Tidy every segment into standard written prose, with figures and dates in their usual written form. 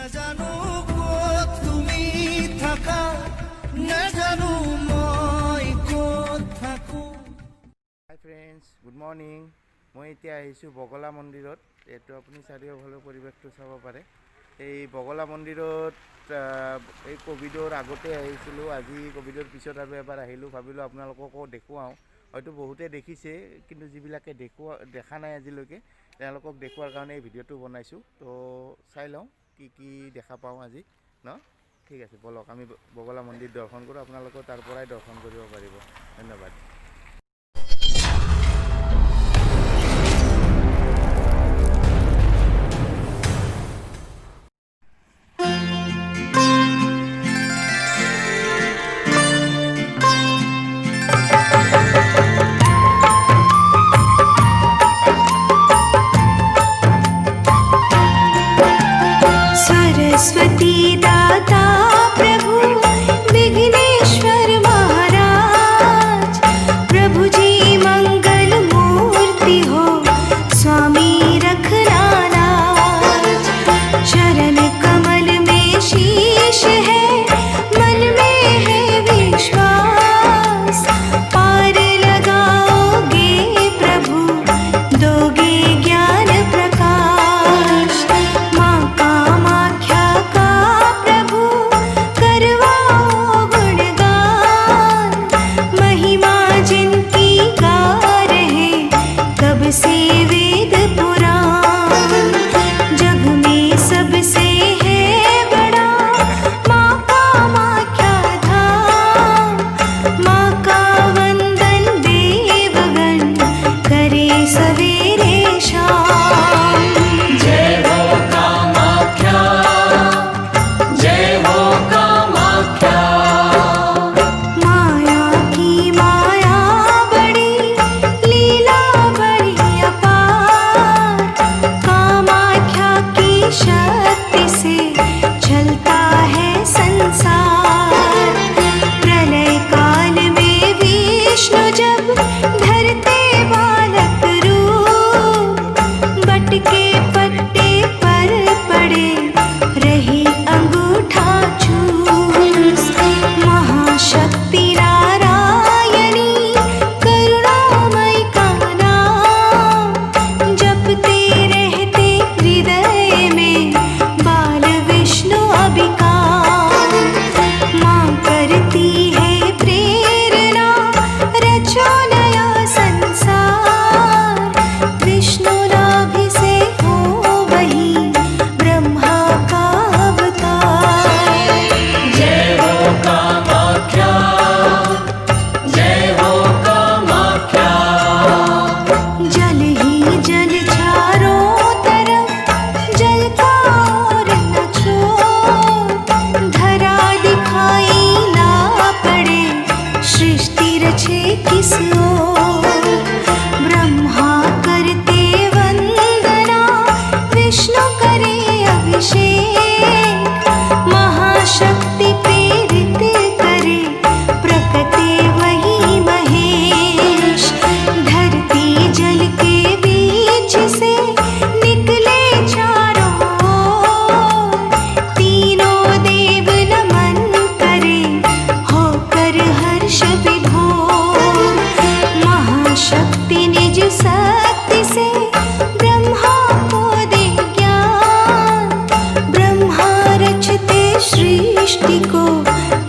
Hi friends good morning मैं इतना बगला मंदिर ये अपनी चारियोफाले परिवेश चाब पारे बगला मंदिर कविडर आगते आज कविडर पिछत और एबार भाविलो आपनालोकको देखुवाओ हयतो बहुते देखिसे किन्तु जिबिलाके देखा ना आजिलैके तेनलोকক देखुवार कारणे भिडिओটো बनाइছো तो चाइ लওঁ कि देखा पाऊँ आज न ठीक है बोलक आमी बगला मंदिर दर्शन करूँ आपनालोको तार पराय दर्शन करिब पारिब धन्यवाद। सरस्वती दाता प्रभु विघ्नेश्वर महाराज प्रभु जी मंगल मूर्ति हो स्वामी रखना लाज चरण कमल में शीश है मन में है विश्वास पार लगाओगे प्रभु दोगे ज्ञान प्रकाश माँ कामाख्या का प्रभु करवाओ गुणगान महिमा जिनकी गा रहे कब से वेद पुराण जग में सबसे है बड़ा माँ कामाख्या धाम माँ का वंदन देवगण करे सवेरे शाम। जय हो कामाख्या जय हो कामाख्या माया की माया बड़ी लीला बड़ी अपार कामाख्या की शक्ति से चलता है संसार प्रलय काल में विष्णु जब धरते बालक रूप बट के पट्टे पर पड़े रही अंगूठा चूस महाशक्ति नारायणी करुणामयी का नाम जपते रहते हृदय में बाल विष्णु अभिकार माँ करती है प्रेरणा रचो नया संसार विष्णु नाभि से हो वही ब्रह्मा का अवतार। जय हो कामाख्या जय हो कामाख्या जल ही जल चारों तरफ जल का और न छोड़ धरा दिखाई ना पड़े सृष्टि रचे किस ओर ब्रह्मा करते वंदना विष्णु करे अभिषेक महाशक्ति प्रेरित करे प्रकटे वही महेश धरती जल के बीच से निकले चारों ओर तीनों देव नमन करे होकर हर्ष विभोर महाशक्ति निज शक्ति से ब्रह्मा को दे ज्ञान ब्रह्मा रचते सृष्टि को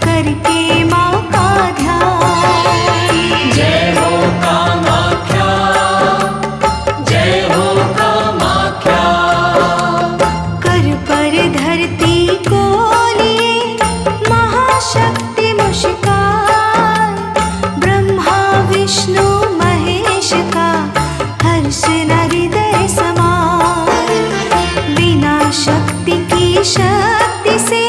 करके माँ का ध्यान। जय हो कामाख्या जय हो कामाख्या कर पर धरती को लिए महाशक्ति मुस्कान ब्रह्मा विष्णु महेश का हर्ष न हृदय समान बिना शक्ति की शक्ति से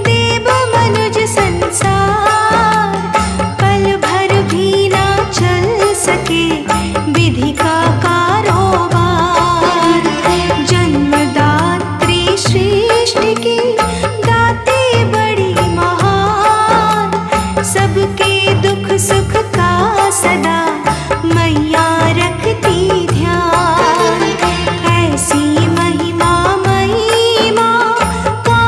देव मनुज संसार पल भर भी ना चल सके विधि का कारोबार जन्मदात्री सृष्टि की दाते बड़ी महान सबके दुख सुख का सदा मैया रखती ध्यान ऐसी महिमा मई माँ का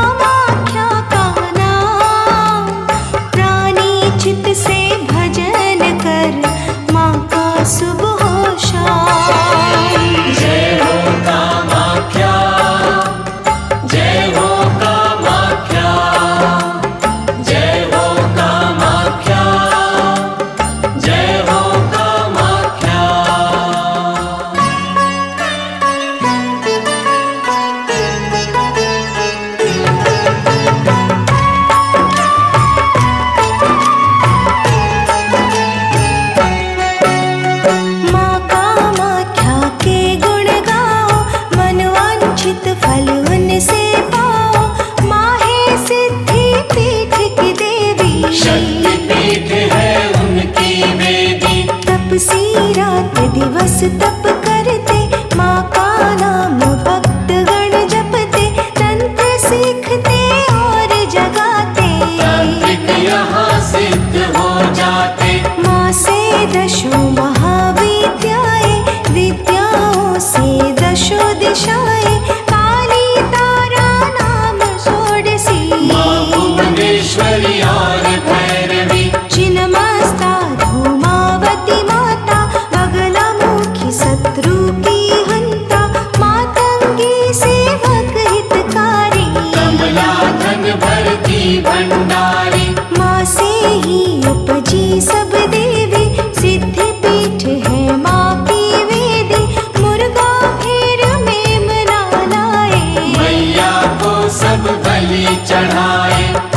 सब बलि चढ़ाए।